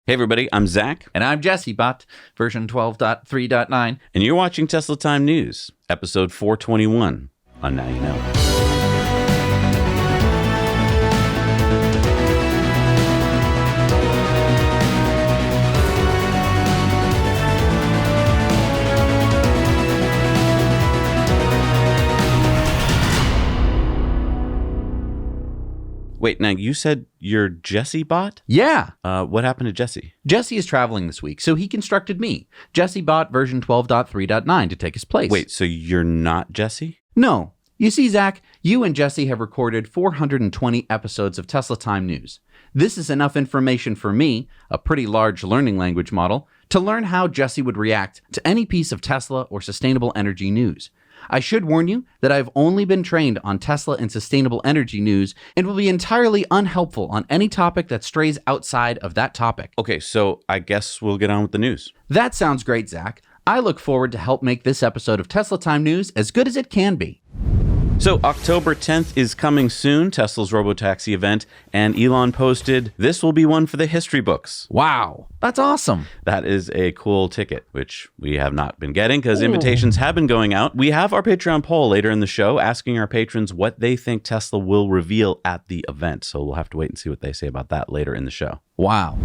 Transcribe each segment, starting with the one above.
Hey everybody, I'm Zach. And I'm JesseBot, version 12.3.9. And you're watching Tesla Time News, episode 421 on Now You Know. Wait, now you said you're JesseBot? Yeah. What happened to Jesse? Jesse is traveling this week, so he constructed me, JesseBot version 12.3.9, to take his place. Wait, so you're not Jesse? No. You see, Zach, you and Jesse have recorded 420 episodes of Tesla Time News. This is enough information for me, a pretty large learning language model, to learn how Jesse would react to any piece of Tesla or sustainable energy news. I should warn you that I've only been trained on Tesla and sustainable energy news and will be entirely unhelpful on any topic that strays outside of that topic. Okay, so I guess we'll get on with the news. That sounds great, Zach. I look forward to help make this episode of Tesla Time News as good as it can be. So October 10th is coming soon, Tesla's Robotaxi event, and Elon posted, "This will be one for the history books." Wow, that's awesome. That is a cool ticket, which we have not been getting because invitations have been going out. We have our Patreon poll later in the show asking our patrons what they think Tesla will reveal at the event. So we'll have to wait and see what they say about that later in the show. Wow.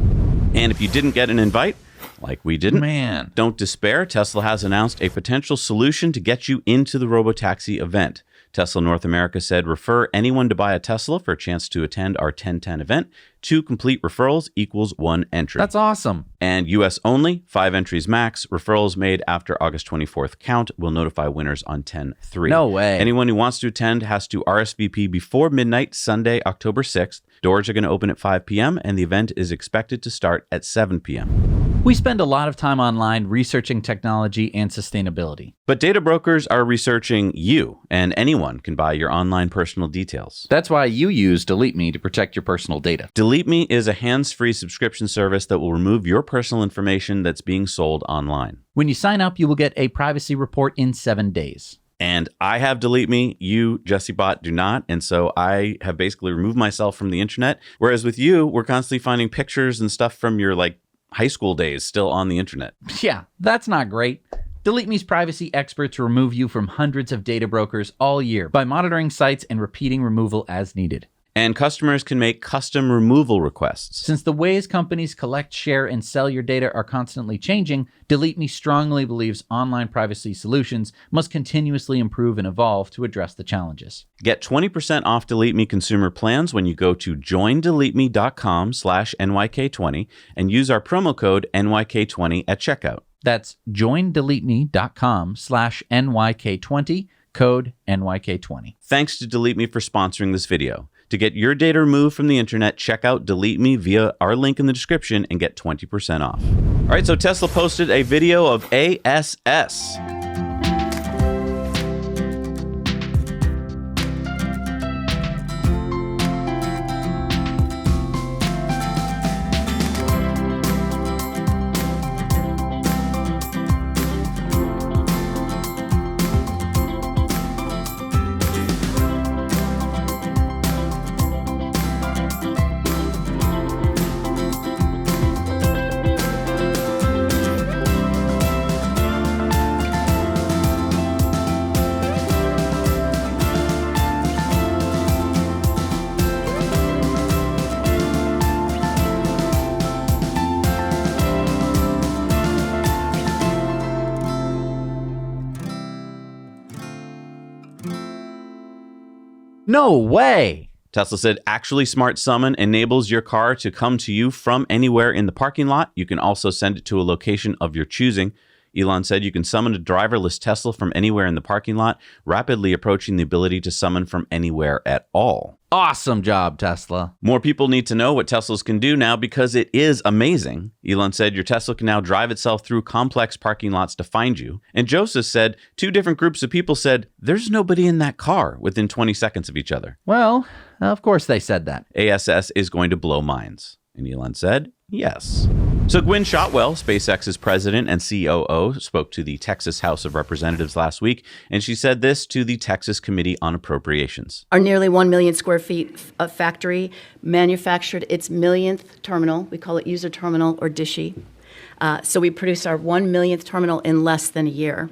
And if you didn't get an invite, like we didn't, Man, don't despair. Tesla has announced a potential solution to get you into the Robotaxi event. Tesla North America said, refer anyone to buy a Tesla for a chance to attend our 1010 event. 2 complete referrals equals 1 entry. That's awesome. And US only, 5 entries max. Referrals made after August 24th count. Will notify winners on 10/3. No way. Anyone who wants to attend has to RSVP before midnight, Sunday, October 6th. Doors are going to open at 5 p.m. and the event is expected to start at 7 p.m. We spend a lot of time online researching technology and sustainability. But data brokers are researching you, and anyone can buy your online personal details. That's why you use DeleteMe to protect your personal data. DeleteMe is a hands-free subscription service that will remove your personal information that's being sold online. When you sign up, you will get a privacy report in 7 days. And I have DeleteMe, you, JesseBot, do not. And so I have basically removed myself from the internet. Whereas with you, we're constantly finding pictures and stuff from your high school days still on the internet. Yeah, that's not great. DeleteMe's privacy experts remove you from hundreds of data brokers all year by monitoring sites and repeating removal as needed. And customers can make custom removal requests. Since the ways companies collect, share, and sell your data are constantly changing, DeleteMe strongly believes online privacy solutions must continuously improve and evolve to address the challenges. Get 20% off DeleteMe consumer plans when you go to joindeleteme.com/NYK20 and use our promo code NYK20 at checkout. That's joindeleteme.com/NYK20, code NYK20. Thanks to DeleteMe for sponsoring this video. To get your data removed from the internet, check out DeleteMe via our link in the description and get 20% off. All right, so Tesla posted a video of A.S.S. No way! Tesla said Actually Smart Summon enables your car to come to you from anywhere in the parking lot. You can also send it to a location of your choosing. Elon said you can summon a driverless Tesla from anywhere in the parking lot, rapidly approaching the ability to summon from anywhere at all. Awesome job, Tesla. More people need to know what Teslas can do now because it is amazing. Elon said your Tesla can now drive itself through complex parking lots to find you. And Joseph said 2 different groups of people said, there's nobody in that car within 20 seconds of each other. Well, of course they said that. A.S.S. is going to blow minds. And Elon said, yes. So Gwynne Shotwell, SpaceX's president and COO, spoke to the Texas House of Representatives last week, and she said this to the Texas Committee on Appropriations. Our nearly 1 million square feet of factory manufactured its millionth terminal. We call it user terminal or DISHY. So we produced our 1 millionth terminal in less than a year.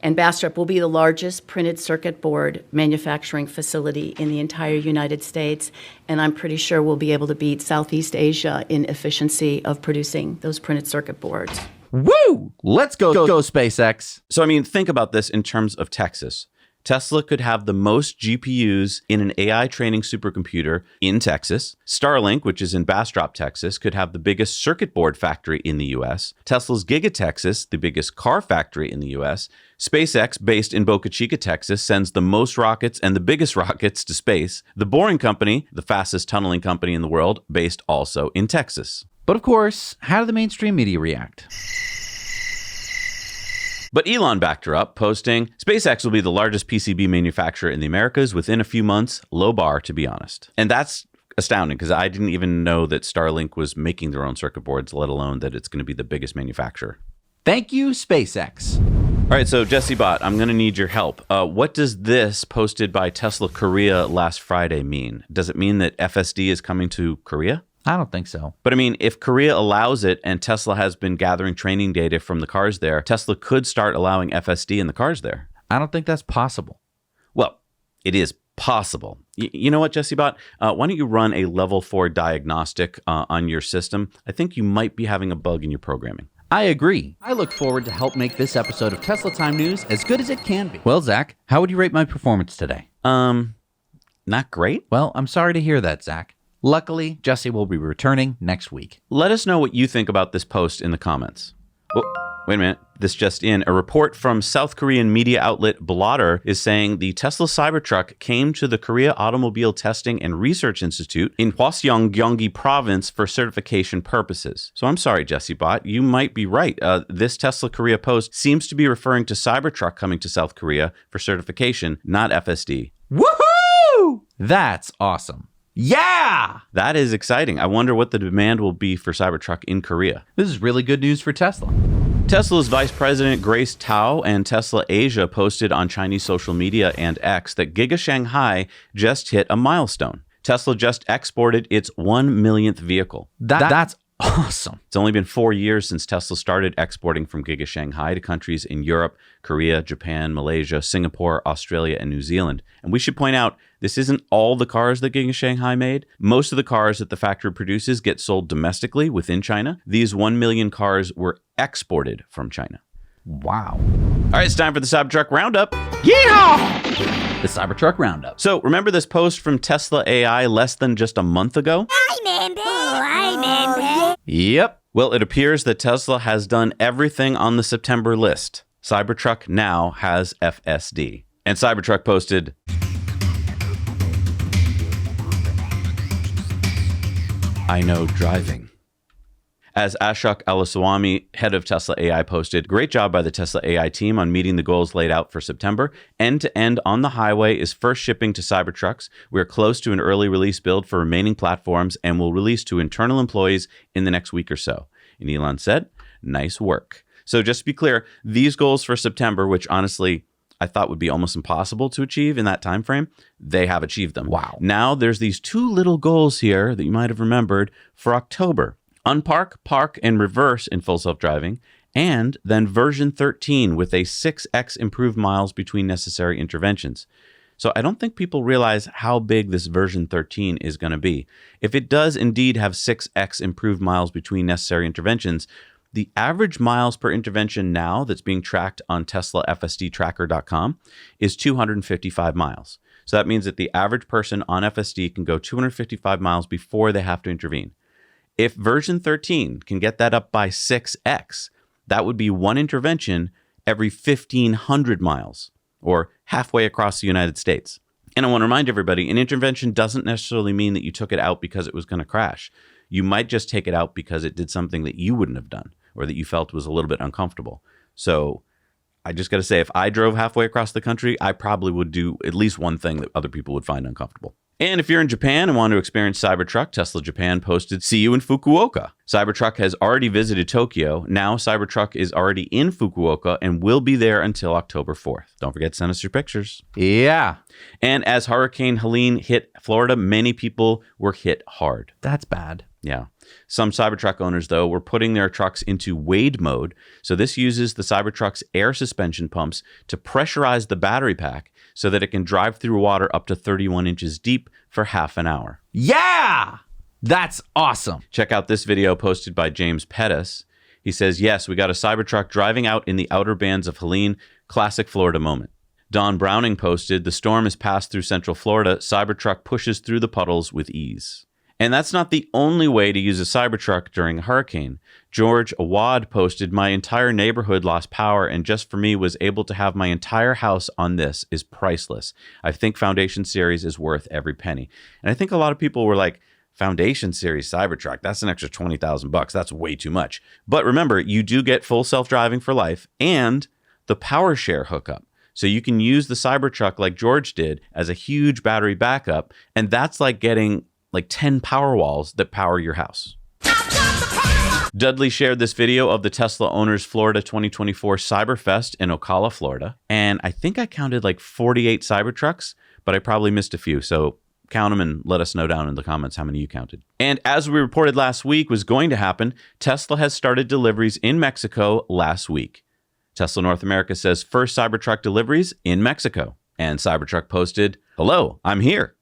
And Bastrop will be the largest printed circuit board manufacturing facility in the entire United States. And I'm pretty sure we'll be able to beat Southeast Asia in efficiency of producing those printed circuit boards. Woo! Let's go SpaceX. So, I mean, think about this in terms of Texas. Tesla could have the most GPUs in an AI training supercomputer in Texas. Starlink, which is in Bastrop, Texas, could have the biggest circuit board factory in the U.S. Tesla's Giga Texas, the biggest car factory in the U.S. SpaceX, based in Boca Chica, Texas, sends the most rockets and the biggest rockets to space. The Boring Company, the fastest tunneling company in the world, based also in Texas. But of course, how do the mainstream media react? But Elon backed her up, posting, SpaceX will be the largest PCB manufacturer in the Americas within a few months. Low bar, to be honest. And that's astounding because I didn't even know that Starlink was making their own circuit boards, let alone that it's going to be the biggest manufacturer. Thank you, SpaceX. All right, so JesseBot, I'm going to need your help. What does this posted by Tesla Korea last Friday mean? Does it mean that FSD is coming to Korea? I don't think so. But I mean, if Korea allows it and Tesla has been gathering training data from the cars there, Tesla could start allowing FSD in the cars there. I don't think that's possible. Well, it is possible. You know what, JesseBot? Why don't you run a level 4 diagnostic on your system? I think you might be having a bug in your programming. I agree. I look forward to help make this episode of Tesla Time News as good as it can be. Well, Zach, how would you rate my performance today? Not great. Well, I'm sorry to hear that, Zach. Luckily, Jesse will be returning next week. Let us know what you think about this post in the comments. Oh, wait a minute. This just in. A report from South Korean media outlet Blotter is saying the Tesla Cybertruck came to the Korea Automobile Testing and Research Institute in Hwaseong, Gyeonggi Province for certification purposes. So I'm sorry, JesseBot. You might be right. This Tesla Korea post seems to be referring to Cybertruck coming to South Korea for certification, not FSD. Woohoo! That's awesome. Yeah! That is exciting. I wonder what the demand will be for Cybertruck in Korea. This is really good news for Tesla. Tesla's Vice President Grace Tao and Tesla Asia posted on Chinese social media and X that GigaShanghai just hit a milestone. Tesla just exported its 1 millionth vehicle. That's awesome. It's only been 4 years since Tesla started exporting from GigaShanghai to countries in Europe, Korea, Japan, Malaysia, Singapore, Australia, and New Zealand. And we should point out, this isn't all the cars that GigaShanghai made. Most of the cars that the factory produces get sold domestically within China. These 1 million cars were exported from China. Wow. All right, it's time for the Cybertruck Roundup. Yeehaw! The Cybertruck Roundup. So remember this post from Tesla AI less than just a month ago? I remember. Yep. Well, it appears that Tesla has done everything on the September list. Cybertruck now has FSD. And Cybertruck posted, I know driving. As Ashok Alaswamy, head of Tesla AI, posted, great job by the Tesla AI team on meeting the goals laid out for September. End-to-end on the highway is first shipping to Cybertrucks. We're close to an early release build for remaining platforms and will release to internal employees in the next week or so. And Elon said, nice work. So just to be clear, these goals for September, which honestly I thought would be almost impossible to achieve in that time frame, they have achieved them. Wow. Now there's these two little goals here that you might have remembered for October. Unpark, park, and reverse in full self-driving, and then version 13 with a 6x improved miles between necessary interventions. So I don't think people realize how big this version 13 is going to be. If it does indeed have 6x improved miles between necessary interventions, the average miles per intervention now that's being tracked on TeslaFSDTracker.com is 255 miles. So that means that the average person on FSD can go 255 miles before they have to intervene. If version 13 can get that up by 6x, that would be one intervention every 1,500 miles, or halfway across the United States. And I want to remind everybody, an intervention doesn't necessarily mean that you took it out because it was going to crash. You might just take it out because it did something that you wouldn't have done, or that you felt was a little bit uncomfortable. So I just got to say, if I drove halfway across the country, I probably would do at least one thing that other people would find uncomfortable. And if you're in Japan and want to experience Cybertruck, Tesla Japan posted, "See you in Fukuoka." Cybertruck has already visited Tokyo. Now Cybertruck is already in Fukuoka and will be there until October 4th. Don't forget to send us your pictures. Yeah. And as Hurricane Helene hit Florida, many people were hit hard. That's bad. Yeah. Some Cybertruck owners, though, were putting their trucks into wade mode. So this uses the Cybertruck's air suspension pumps to pressurize the battery pack so that it can drive through water up to 31 inches deep for half an hour. Yeah! That's awesome. Check out this video posted by James Pettis. He says, "Yes, we got a Cybertruck driving out in the outer bands of Helene. Classic Florida moment." Don Browning posted, "The storm has passed through central Florida. Cybertruck pushes through the puddles with ease." And that's not the only way to use a Cybertruck during a hurricane. George Awad posted, "My entire neighborhood lost power and just for me was able to have my entire house on this is priceless. I think Foundation Series is worth every penny." And I think a lot of people were like, Foundation Series Cybertruck, that's an extra $20,000. That's way too much. But remember, you do get full self-driving for life and the power share hookup. So you can use the Cybertruck like George did as a huge battery backup. And that's like getting like 10 power walls that power your house. Dudley shared this video of the Tesla Owners Florida 2024 Cyberfest in Ocala, Florida. And I think I counted like 48 Cybertrucks, but I probably missed a few. So count them and let us know down in the comments how many you counted. And as we reported last week was going to happen, Tesla has started deliveries in Mexico last week. Tesla North America says first Cybertruck deliveries in Mexico. And Cybertruck posted, "Hello, I'm here."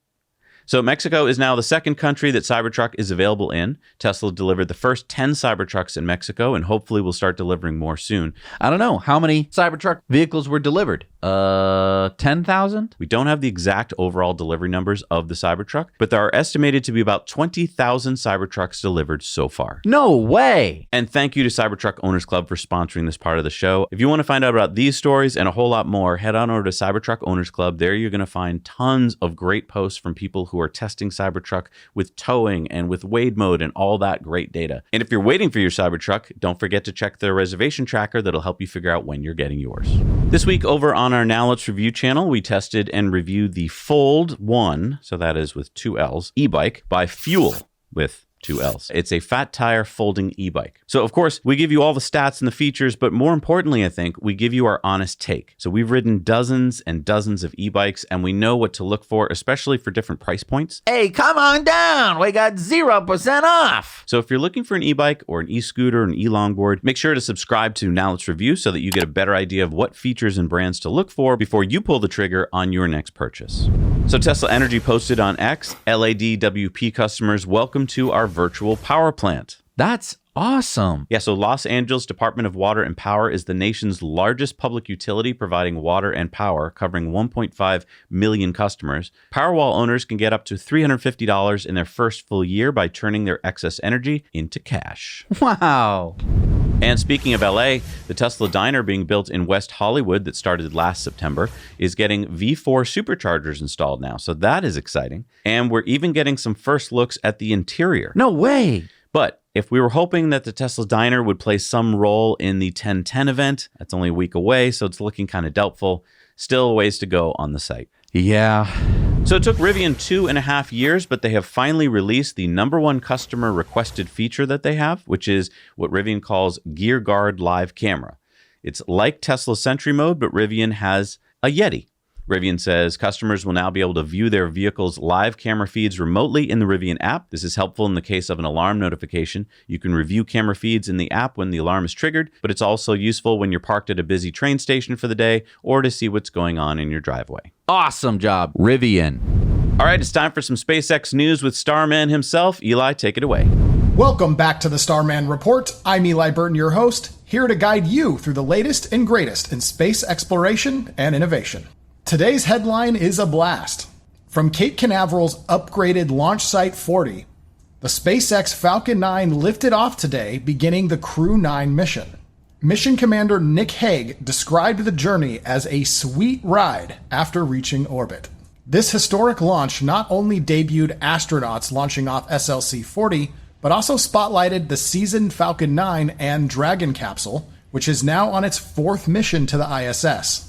So Mexico is now the second country that Cybertruck is available in. Tesla delivered the first 10 Cybertrucks in Mexico and hopefully will start delivering more soon. I don't know. How many Cybertruck vehicles were delivered? 10,000? We don't have the exact overall delivery numbers of the Cybertruck, but there are estimated to be about 20,000 Cybertrucks delivered so far. No way! And thank you to Cybertruck Owners Club for sponsoring this part of the show. If you want to find out about these stories and a whole lot more, head on over to Cybertruck Owners Club. There you're going to find tons of great posts from people who are testing Cybertruck with towing and with wade mode and all that great data. And if you're waiting for your Cybertruck, don't forget to check the reservation tracker that'll help you figure out when you're getting yours. This week over on our Now Let's Review channel, we tested and reviewed the Fold 1, so that is with 2 L's, e-bike by Fuell with 2 L's. It's a fat tire folding e-bike. So of course, we give you all the stats and the features, but more importantly, I think, we give you our honest take. So we've ridden dozens and dozens of e-bikes and we know what to look for, especially for different price points. Hey, come on down. We got 0% off. So if you're looking for an e-bike or an e-scooter or an e-longboard, make sure to subscribe to Now Let's Review so that you get a better idea of what features and brands to look for before you pull the trigger on your next purchase. So Tesla Energy posted on X, LADWP customers, welcome to our virtual power plant. That's awesome. Yeah, so Los Angeles Department of Water and Power is the nation's largest public utility providing water and power, covering 1.5 million customers. Powerwall owners can get up to $350 in their first full year by turning their excess energy into cash. Wow. And speaking of LA, the Tesla diner being built in West Hollywood that started last September is getting V4 Superchargers installed now. So that is exciting. And we're even getting some first looks at the interior. No way. But if we were hoping that the Tesla diner would play some role in the 1010 event, that's only a week away, so it's looking kind of doubtful. Still a ways to go on the site. Yeah. So it took Rivian 2.5 years, but they have finally released the #1 customer requested feature that they have, which is what Rivian calls Gear Guard Live Camera. It's like Tesla Sentry Mode, but Rivian has a Yeti. Rivian says customers will now be able to view their vehicle's live camera feeds remotely in the Rivian app. This is helpful in the case of an alarm notification. You can review camera feeds in the app when the alarm is triggered, but it's also useful when you're parked at a busy train station for the day or to see what's going on in your driveway. Awesome job, Rivian. All right, it's time for some SpaceX news with Starman himself. Eli, take it away. Welcome back to the Starman Report. I'm Eli Burton, your host, here to guide you through the latest and greatest in space exploration and innovation. Today's headline is a blast. From Cape Canaveral's upgraded Launch Site 40, the SpaceX Falcon 9 lifted off today, beginning the Crew 9 mission. Mission Commander Nick Hague described the journey as a sweet ride after reaching orbit. This historic launch not only debuted astronauts launching off SLC-40, but also spotlighted the seasoned Falcon 9 and Dragon capsule, which is now on its 4th mission to the ISS.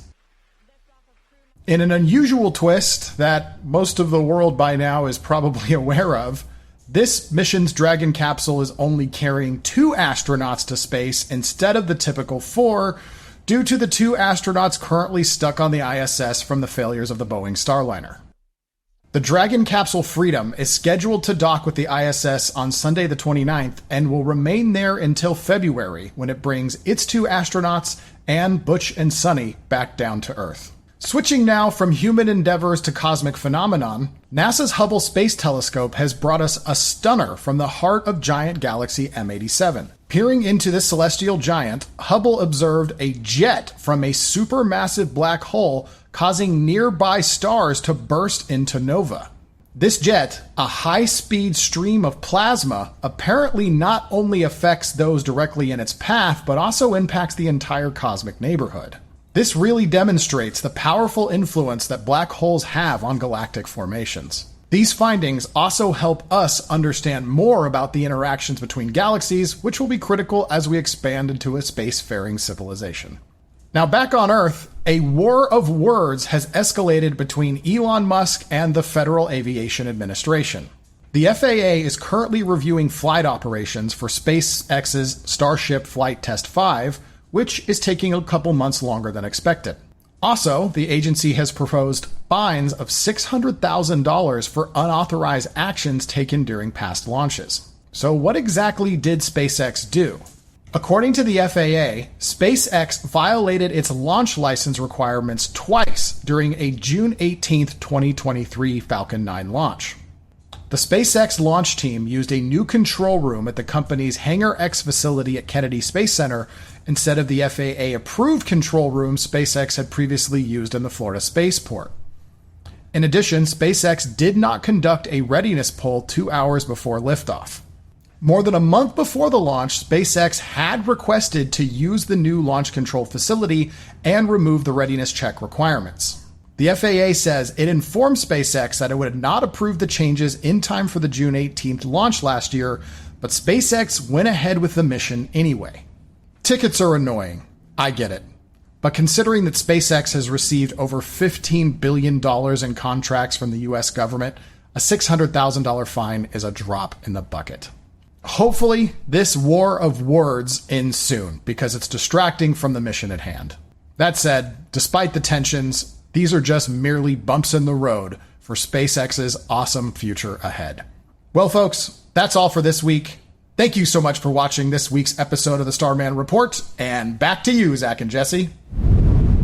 In an unusual twist that most of the world by now is probably aware of, this mission's Dragon capsule is only carrying 2 astronauts to space instead of the typical 4, due to the 2 astronauts currently stuck on the ISS from the failures of the Boeing Starliner. The Dragon capsule Freedom is scheduled to dock with the ISS on Sunday the 29th and will remain there until February, when it brings its 2 astronauts and Butch and Sunny back down to Earth. Switching now from human endeavors to cosmic phenomenon, NASA's Hubble Space Telescope has brought us a stunner from the heart of giant galaxy M87. Peering into this celestial giant, Hubble observed a jet from a supermassive black hole causing nearby stars to burst into nova. This jet, a high-speed stream of plasma, apparently not only affects those directly in its path, but also impacts the entire cosmic neighborhood. This really demonstrates the powerful influence that black holes have on galactic formations. These findings also help us understand more about the interactions between galaxies, which will be critical as we expand into a spacefaring civilization. Now back on Earth, a war of words has escalated between Elon Musk and the Federal Aviation Administration. The FAA is currently reviewing flight operations for SpaceX's Starship Flight Test 5, which is taking a couple months longer than expected. Also, the agency has proposed fines of $600,000 for unauthorized actions taken during past launches. So what exactly did SpaceX do? According to the FAA, SpaceX violated its launch license requirements twice during a June 18, 2023 Falcon 9 launch. The SpaceX launch team used a new control room at the company's Hangar X facility at Kennedy Space Center instead of the FAA-approved control room SpaceX had previously used in the Florida spaceport. In addition, SpaceX did not conduct a readiness poll 2 hours before liftoff. More than a month before the launch, SpaceX had requested to use the new launch control facility and remove the readiness check requirements. The FAA says it informed SpaceX that it would not approve the changes in time for the June 18th launch last year, but SpaceX went ahead with the mission anyway. Tickets are annoying. I get it. But considering that SpaceX has received over $15 billion in contracts from the US government, a $600,000 fine is a drop in the bucket. Hopefully, this war of words ends soon, because it's distracting from the mission at hand. That said, despite the tensions, these are just merely bumps in the road for SpaceX's awesome future ahead. Well, folks, that's all for this week. Thank you so much for watching this week's episode of the Starman Report, and back to you, Zach and Jesse.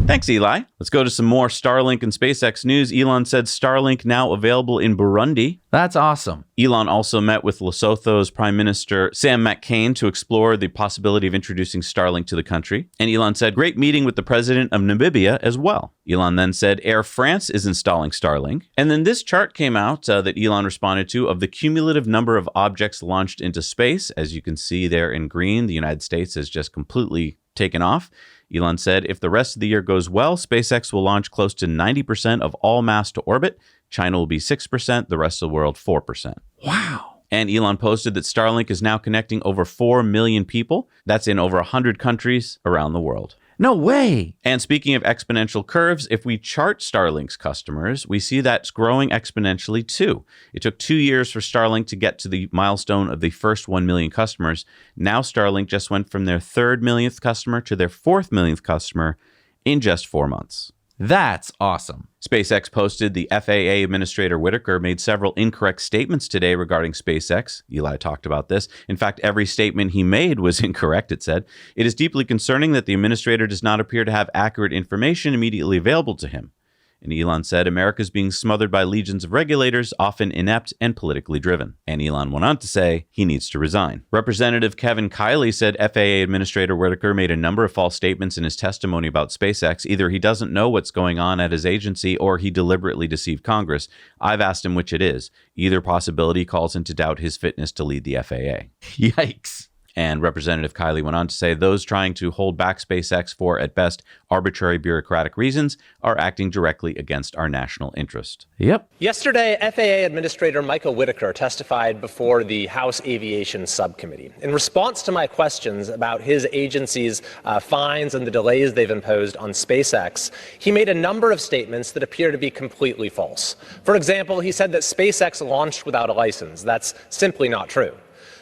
Thanks, Eli. Let's go to some more Starlink and SpaceX news. Elon said Starlink now available in Burundi. That's awesome. Elon also met with Lesotho's Prime Minister Sam McCain to explore the possibility of introducing Starlink to the country. And Elon said, great meeting with the president of Namibia as well. Elon then said Air France is installing Starlink. And then this chart came out that Elon responded to of the cumulative number of objects launched into space. As you can see there in green, the United States has just completely taken off. Elon said, if the rest of the year goes well, SpaceX will launch close to 90% of all mass to orbit. China will be 6%, the rest of the world 4%. Wow. And Elon posted that Starlink is now connecting over 4 million people. That's in over 100 countries around the world. No way. And speaking of exponential curves, if we chart Starlink's customers, we see that's growing exponentially too. It took 2 years for Starlink to get to the milestone of the first 1 million customers. Now Starlink just went from their 3rd millionth customer to their 4th millionth customer in just 4 months. That's awesome. SpaceX posted the FAA Administrator Whitaker made several incorrect statements today regarding SpaceX. Eli talked about this. In fact, every statement he made was incorrect, it said. It is deeply concerning that the administrator does not appear to have accurate information immediately available to him. And Elon said, America is being smothered by legions of regulators, often inept and politically driven. And Elon went on to say he needs to resign. Representative Kevin Kiley said FAA Administrator Whitaker made a number of false statements in his testimony about SpaceX. Either he doesn't know what's going on at his agency or he deliberately deceived Congress. I've asked him which it is. Either possibility calls into doubt his fitness to lead the FAA. Yikes. And Representative Kiley went on to say those trying to hold back SpaceX for, at best, arbitrary bureaucratic reasons are acting directly against our national interest. Yep. Yesterday, FAA Administrator Michael Whitaker testified before the House Aviation Subcommittee. In response to my questions about his agency's fines and the delays they've imposed on SpaceX, he made a number of statements that appear to be completely false. For example, he said that SpaceX launched without a license. That's simply not true.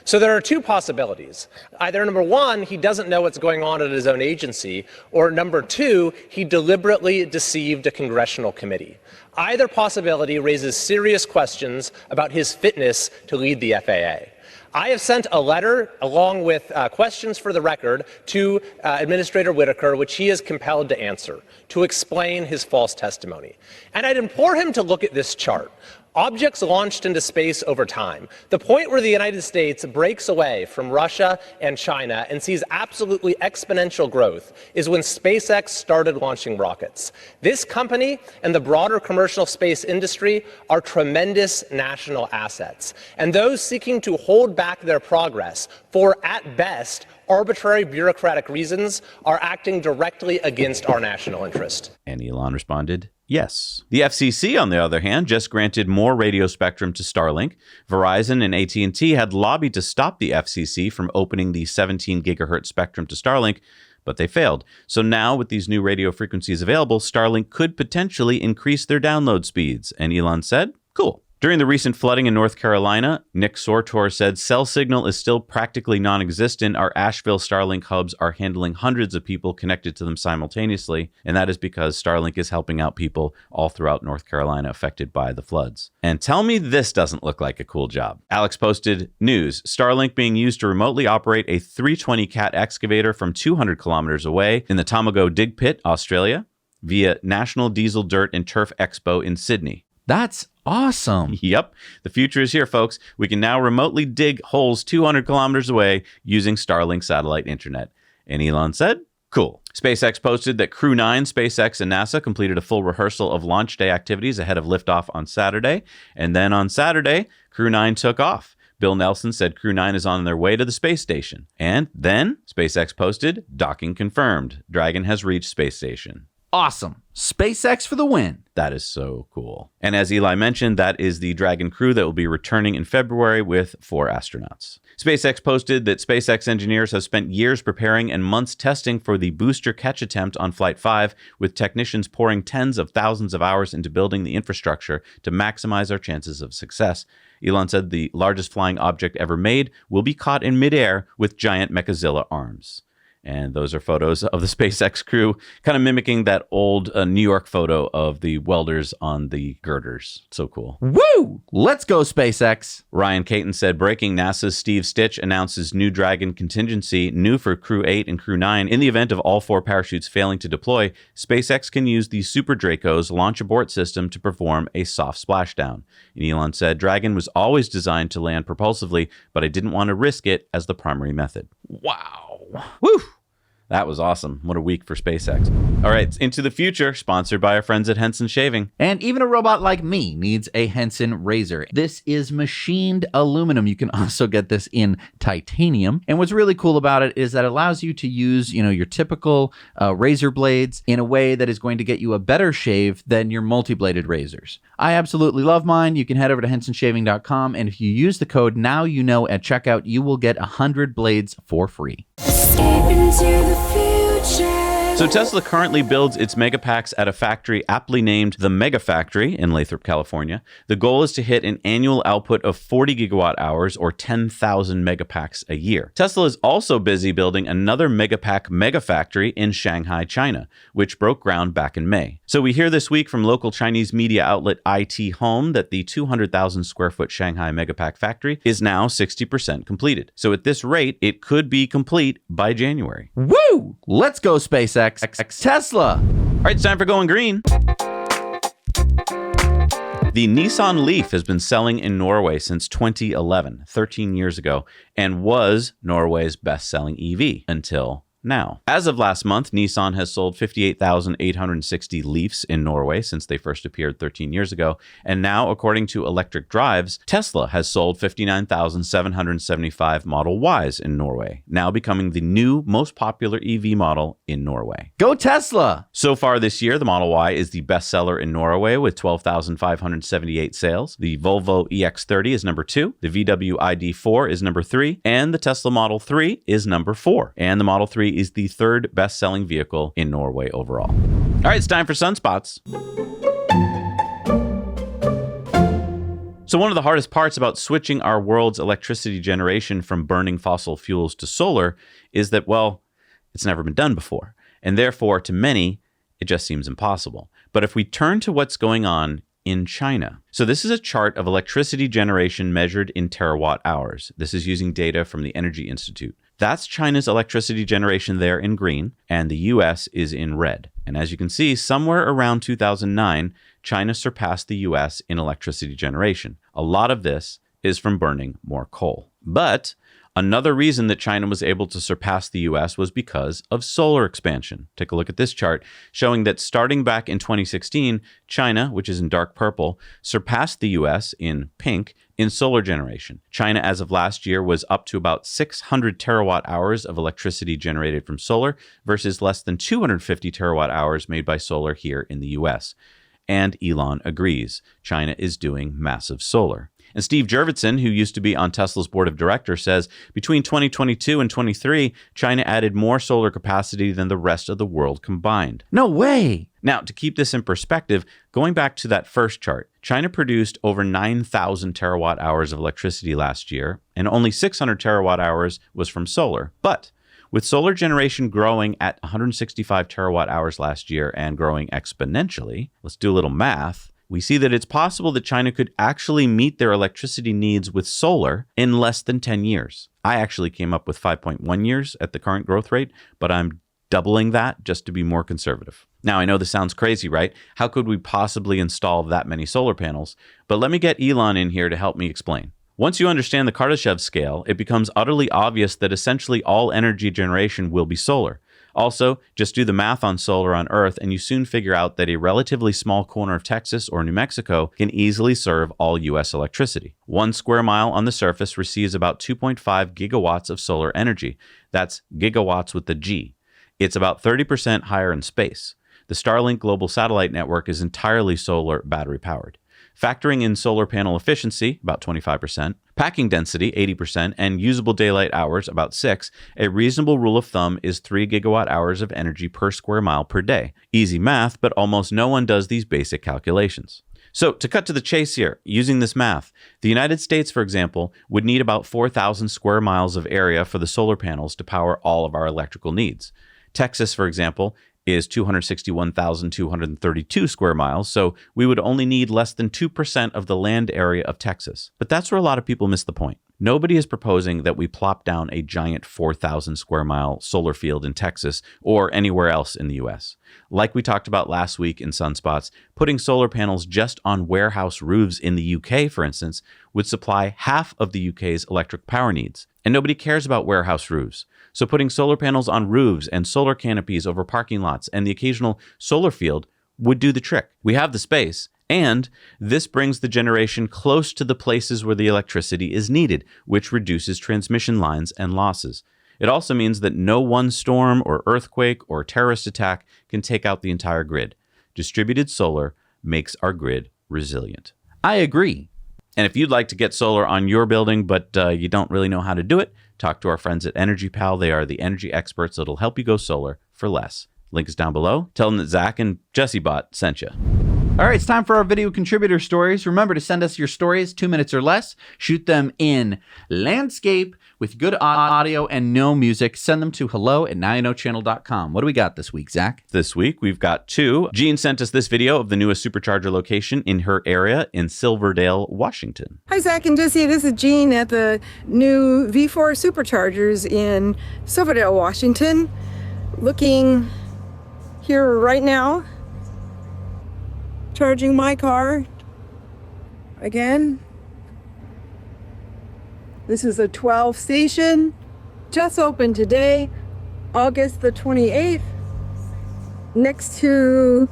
So there are two possibilities. Either number one, he doesn't know what's going on at his own agency, or number two, he deliberately deceived a congressional committee. Either possibility raises serious questions about his fitness to lead the FAA. I have sent a letter along with questions for the record to Administrator Whitaker, which he is compelled to answer, to explain his false testimony. And I'd implore him to look at this chart. Objects launched into space over time. The point where the United States breaks away from Russia and China and sees absolutely exponential growth is when SpaceX started launching rockets. This company and the broader commercial space industry are tremendous national assets. And those seeking to hold back their progress for, at best, arbitrary bureaucratic reasons are acting directly against our national interest. And Elon responded, yes. The FCC, on the other hand, just granted more radio spectrum to Starlink. Verizon and AT&T had lobbied to stop the FCC from opening the 17 gigahertz spectrum to Starlink, but they failed. So now, with these new radio frequencies available, Starlink could potentially increase their download speeds. And Elon said, cool. During the recent flooding in North Carolina, Nick Sortor said cell signal is still practically non-existent. Our Asheville Starlink hubs are handling hundreds of people connected to them simultaneously, and that is because Starlink is helping out people all throughout North Carolina affected by the floods. And tell me this doesn't look like a cool job. Alex posted, news, Starlink being used to remotely operate a 320 cat excavator from 200 kilometers away in the Tomago Dig Pit, Australia, via National Diesel Dirt and Turf Expo in Sydney. That's awesome. Yep. The future is here, folks. We can now remotely dig holes 200 kilometers away using Starlink satellite internet. And Elon said, cool. SpaceX posted that Crew 9, SpaceX and NASA completed a full rehearsal of launch day activities ahead of liftoff on Saturday. And then on Saturday, Crew 9 took off. Bill Nelson said Crew 9 is on their way to the space station. And then SpaceX posted, docking confirmed. Dragon has reached space station. Awesome. SpaceX for the win. That is so cool. And as Eli mentioned, that is the Dragon crew that will be returning in February with 4 astronauts. SpaceX posted that SpaceX engineers have spent years preparing and months testing for the booster catch attempt on Flight 5, with technicians pouring tens of thousands of hours into building the infrastructure to maximize our chances of success. Elon said the largest flying object ever made will be caught in midair with giant Mechazilla arms. And those are photos of the SpaceX crew, kind of mimicking that old New York photo of the welders on the girders. So cool. Woo! Let's go, SpaceX. Ryan Caton said, breaking, NASA's Steve Stitch announces new Dragon contingency, new for Crew 8 and Crew 9. In the event of all 4 parachutes failing to deploy, SpaceX can use the Super Draco's launch abort system to perform a soft splashdown. And Elon said, Dragon was always designed to land propulsively, but I didn't want to risk it as the primary method. Wow. Woo! That was awesome. What a week for SpaceX. All right, Into the Future, sponsored by our friends at Henson Shaving. And even a robot like me needs a Henson razor. This is machined aluminum. You can also get this in titanium. And what's really cool about it is that it allows you to use, your typical razor blades in a way that is going to get you a better shave than your multi-bladed razors. I absolutely love mine. You can head over to hensonshaving.com, and if you use the code NOWYOUKNOW at checkout, you will get 100 blades for free. So Tesla currently builds its Megapacks at a factory aptly named the Mega Factory in Lathrop, California. The goal is to hit an annual output of 40 gigawatt hours or 10,000 Megapacks a year. Tesla is also busy building another Megapack Mega Factory in Shanghai, China, which broke ground back in May. So we hear this week from local Chinese media outlet IT Home that the 200,000 square foot Shanghai Megapack factory is now 60% completed. So at this rate, it could be complete by January. Woo! Let's go, SpaceX. Tesla. All right, it's time for Going Green. The Nissan Leaf has been selling in Norway since 2011, 13 years ago, and was Norway's best-selling EV until now. As of last month, Nissan has sold 58,860 Leafs in Norway since they first appeared 13 years ago. And now, according to Electric Drives, Tesla has sold 59,775 Model Ys in Norway, now becoming the new most popular EV model in Norway. Go Tesla! So far this year, the Model Y is the bestseller in Norway with 12,578 sales. The Volvo EX30 is number 2, the VW ID4 is number 3, and the Tesla Model 3 is number 4. And the Model 3 is the third best-selling vehicle in Norway overall. All right, it's time for Sunspots. So one of the hardest parts about switching our world's electricity generation from burning fossil fuels to solar is that, well, it's never been done before. And therefore, to many, it just seems impossible. But if we turn to what's going on in China. So this is a chart of electricity generation measured in terawatt hours. This is using data from the Energy Institute. That's China's electricity generation there in green, and the US is in red. And as you can see, somewhere around 2009, China surpassed the US in electricity generation. A lot of this is from burning more coal. But another reason that China was able to surpass the US was because of solar expansion. Take a look at this chart showing that starting back in 2016, China, which is in dark purple, surpassed the US in pink in solar generation. China, as of last year, was up to about 600 terawatt hours of electricity generated from solar versus less than 250 terawatt hours made by solar here in the US. And Elon agrees. China is doing massive solar. And Steve Jurvetson, who used to be on Tesla's board of directors, says between 2022 and 23, China added more solar capacity than the rest of the world combined. No way! Now, to keep this in perspective, going back to that first chart, China produced over 9,000 terawatt hours of electricity last year, and only 600 terawatt hours was from solar. But with solar generation growing at 165 terawatt hours last year and growing exponentially, let's do a little math. We see that it's possible that China could actually meet their electricity needs with solar in less than 10 years. I actually came up with 5.1 years at the current growth rate, but I'm doubling that just to be more conservative. Now, I know this sounds crazy, right? How could we possibly install that many solar panels? But let me get Elon in here to help me explain. Once you understand the Kardashev scale, it becomes utterly obvious that essentially all energy generation will be solar. Also, just do the math on solar on Earth and you soon figure out that a relatively small corner of Texas or New Mexico can easily serve all U.S. electricity. 1 square mile on the surface receives about 2.5 gigawatts of solar energy. That's gigawatts with the G. It's about 30% higher in space. The Starlink global satellite network is entirely solar battery powered. Factoring in solar panel efficiency, about 25%, packing density, 80%, and usable daylight hours, about 6, a reasonable rule of thumb is 3 gigawatt hours of energy per square mile per day. Easy math, but almost no one does these basic calculations. So to cut to the chase here, using this math, the United States, for example, would need about 4,000 square miles of area for the solar panels to power all of our electrical needs. Texas, for example, is 261,232 square miles, so we would only need less than 2% of the land area of Texas. But that's where a lot of people miss the point. Nobody is proposing that we plop down a giant 4,000 square mile solar field in Texas or anywhere else in the US. Like we talked about last week in Sunspots, putting solar panels just on warehouse roofs in the UK, for instance, would supply half of the UK's electric power needs. And nobody cares about warehouse roofs. So putting solar panels on roofs and solar canopies over parking lots and the occasional solar field would do the trick. We have the space, and this brings the generation close to the places where the electricity is needed, which reduces transmission lines and losses. It also means that no one storm or earthquake or terrorist attack can take out the entire grid. Distributed solar makes our grid resilient. I agree. And if you'd like to get solar on your building, but you don't really know how to do it, talk to our friends at Energy Pal. They are the energy experts that'll help you go solar for less. Link is down below. Tell them that Zach and JesseBot sent you. All right, it's time for our video contributor stories. Remember to send us your stories, 2 minutes or less. Shoot them in landscape with good audio and no music. Send them to hello@nowyouknowchannel.com. What do we got this week, Zach? This week, we've got 2. Jean sent us this video of the newest Supercharger location in her area in Silverdale, Washington. Hi, Zach and Jesse. This is Jean at the new V4 Superchargers in Silverdale, Washington. Looking here right now. Charging my car again. This is a 12 station, just opened today. August the 28th, next to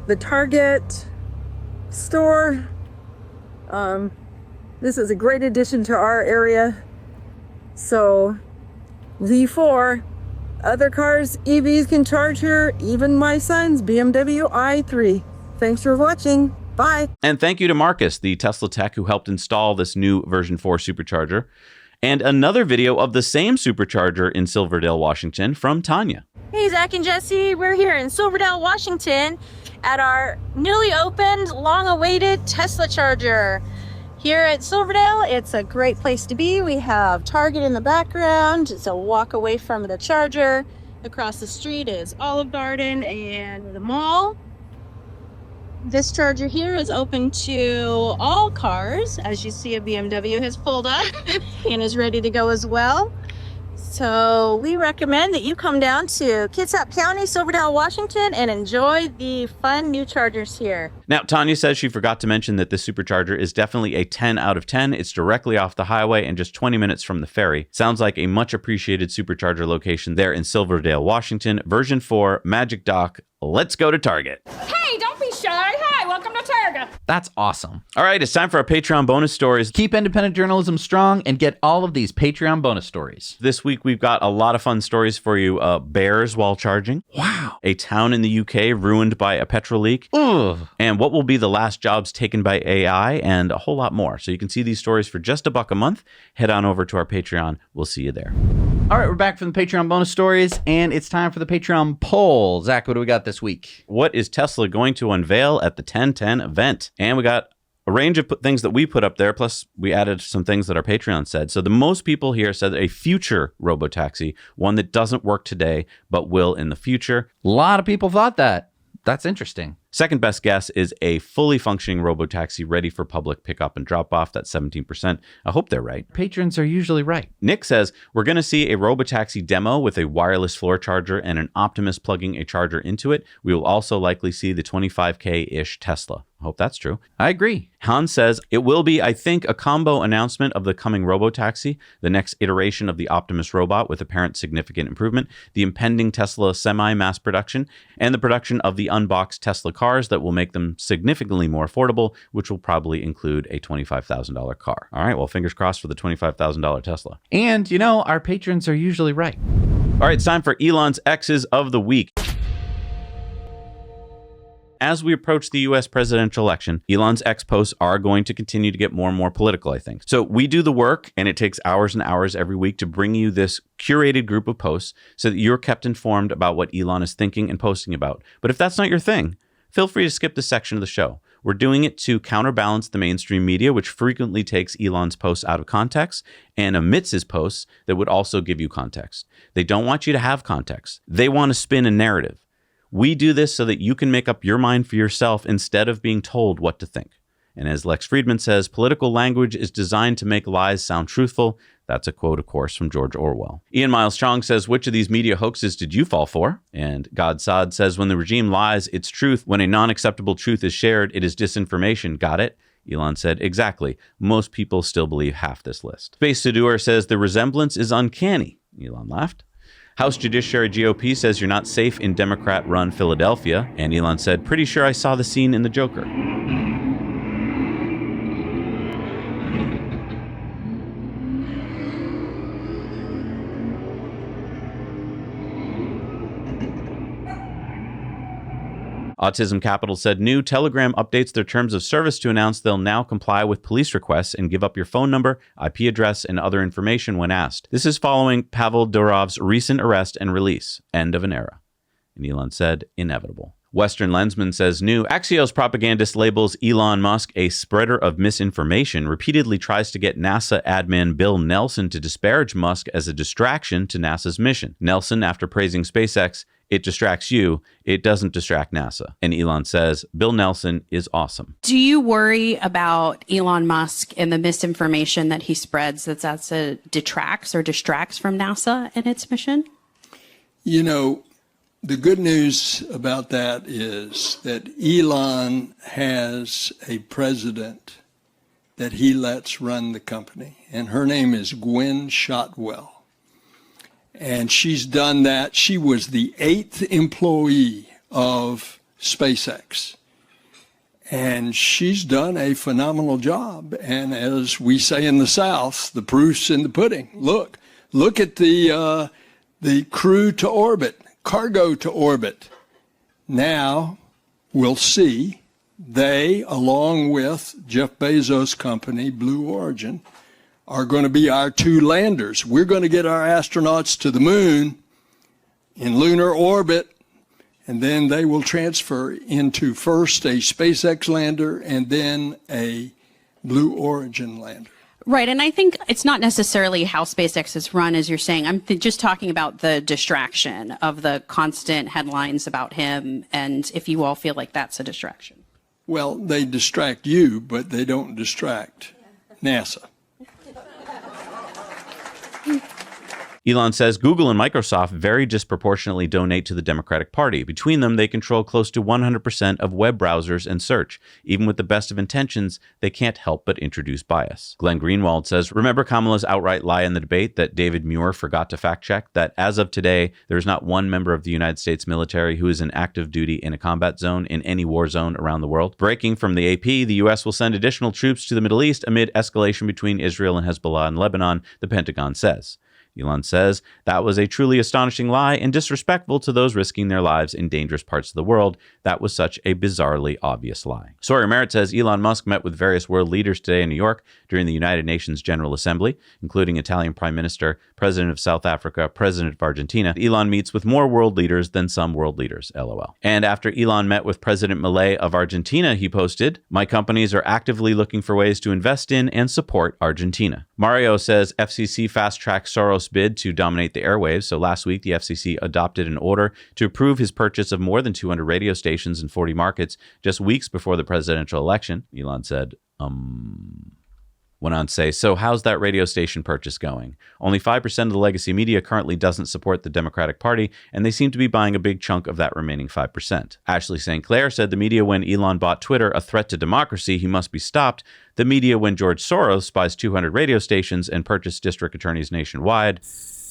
the Target store. This is a great addition to our area. So V4, other cars, EVs can charge here, even my son's BMW i3. Thanks for watching. Bye. And thank you to Marcus, the Tesla tech who helped install this new version 4 supercharger. And another video of the same supercharger in Silverdale, Washington from Tanya. Hey, Zach and Jesse, we're here in Silverdale, Washington at our newly opened, long-awaited Tesla charger. Here at Silverdale, it's a great place to be. We have Target in the background. It's a walk away from the charger. Across the street is Olive Garden and the mall. This charger here is open to all cars. As you see, a BMW has pulled up and is ready to go as well. So we recommend that you come down to Kitsap County, Silverdale, Washington, and enjoy the fun new chargers here. Now, Tanya says she forgot to mention that this supercharger is definitely a 10 out of 10. It's directly off the highway and just 20 minutes from the ferry. Sounds like a much appreciated supercharger location there in Silverdale, Washington. Version 4, Magic Dock. Let's go to Target. Hey, don't be shy. Hi, welcome to Target. That's awesome. All right, it's time for our Patreon bonus stories. Keep independent journalism strong and get all of these Patreon bonus stories. This week, we've got a lot of fun stories for you. Bears while charging. Wow. A town in the UK ruined by a petrol leak. Ugh. And what will be the last jobs taken by AI, and a whole lot more. So you can see these stories for just $1 a month. Head on over to our Patreon. We'll see you there. All right, we're back from the Patreon bonus stories, and it's time for the Patreon poll. Zach, what do we got this week? What is Tesla going to unveil at the 1010 event? And we got a range of things that we put up there, plus we added some things that our Patreon said. So the most people here said a future robotaxi, one that doesn't work today, but will in the future. A lot of people thought that. That's interesting. Second best guess is a fully functioning robotaxi ready for public pickup and drop off. That's 17%. I hope they're right. Patrons are usually right. Nick says, we're going to see a robotaxi demo with a wireless floor charger and an Optimus plugging a charger into it. We will also likely see the 25K-ish Tesla. I hope that's true. I agree. Hans says, it will be, I think, a combo announcement of the coming robotaxi, the next iteration of the Optimus robot with apparent significant improvement, the impending Tesla semi-mass production, and the production of the unboxed Tesla cars that will make them significantly more affordable, which will probably include a $25,000 car. All right, well, fingers crossed for the $25,000 Tesla. And, you know, our patrons are usually right. All right, it's time for Elon's X's of the week. As we approach the US presidential election, Elon's X posts are going to continue to get more and more political, I think. So we do the work, and it takes hours and hours every week to bring you this curated group of posts so that you're kept informed about what Elon is thinking and posting about. But if that's not your thing, feel free to skip this section of the show. We're doing it to counterbalance the mainstream media, which frequently takes Elon's posts out of context and omits his posts that would also give you context. They don't want you to have context. They want to spin a narrative. We do this so that you can make up your mind for yourself instead of being told what to think. And as Lex Friedman says, political language is designed to make lies sound truthful. That's a quote, of course, from George Orwell. Ian Miles Chong says, which of these media hoaxes did you fall for? And God Sod says, when the regime lies, it's truth. When a non-acceptable truth is shared, it is disinformation. Got it? Elon said, exactly. Most people still believe half this list. Space Seduer says, the resemblance is uncanny. Elon laughed. House Judiciary GOP says you're not safe in Democrat-run Philadelphia. And Elon said, pretty sure I saw the scene in The Joker. Autism Capital said new Telegram updates their terms of service to announce they'll now comply with police requests and give up your phone number, IP address, and other information when asked. This is following Pavel Durov's recent arrest and release. End of an era. And Elon said, inevitable. Western Lensman says new Axios propagandist labels Elon Musk a spreader of misinformation, repeatedly tries to get NASA admin Bill Nelson to disparage Musk as a distraction to NASA's mission. Nelson, after praising SpaceX, it distracts you, it doesn't distract NASA. And Elon says, Bill Nelson is awesome. Do you worry about Elon Musk and the misinformation that he spreads that detracts or distracts from NASA and its mission? You know, the good news about that is that Elon has a president that he lets run the company, and her name is Gwen Shotwell. And she's done that. She was the 8th employee of SpaceX. And she's done a phenomenal job. And as we say in the South, the proof's in the pudding. Look at the crew to orbit, cargo to orbit. Now we'll see they, along with Jeff Bezos' company, Blue Origin, are going to be our 2 landers. We're going to get our astronauts to the moon in lunar orbit, and then they will transfer into first a SpaceX lander and then a Blue Origin lander. Right. And I think it's not necessarily how SpaceX is run, as you're saying. I'm just talking about the distraction of the constant headlines about him, and if you all feel like that's a distraction. Well, they distract you, but they don't distract NASA. Elon says Google and Microsoft very disproportionately donate to the Democratic Party. Between them, they control close to 100% of web browsers and search. Even with the best of intentions, they can't help but introduce bias. Glenn Greenwald says, remember Kamala's outright lie in the debate that David Muir forgot to fact-check? That as of today, there is not one member of the United States military who is in active duty in a combat zone in any war zone around the world. Breaking from the AP, the U.S. will send additional troops to the Middle East amid escalation between Israel and Hezbollah in Lebanon, the Pentagon says. Elon says that was a truly astonishing lie and disrespectful to those risking their lives in dangerous parts of the world. That was such a bizarrely obvious lie. Sawyer Merritt says Elon Musk met with various world leaders today in New York during the United Nations General Assembly, including Italian Prime Minister, President of South Africa, President of Argentina. Elon meets with more world leaders than some world leaders, LOL. And after Elon met with President Milei of Argentina, he posted, my companies are actively looking for ways to invest in and support Argentina. Mario says FCC fast-tracked Soros' bid to dominate the airwaves. So last week, the FCC adopted an order to approve his purchase of more than 200 radio stations in 40 markets just weeks before the presidential election. Elon said, went on to say, so how's that radio station purchase going? Only 5% of the legacy media currently doesn't support the Democratic Party, and they seem to be buying a big chunk of that remaining 5%. Ashley St. Clair said the media when Elon bought Twitter, a threat to democracy, he must be stopped. The media when George Soros buys 200 radio stations and purchased district attorneys nationwide,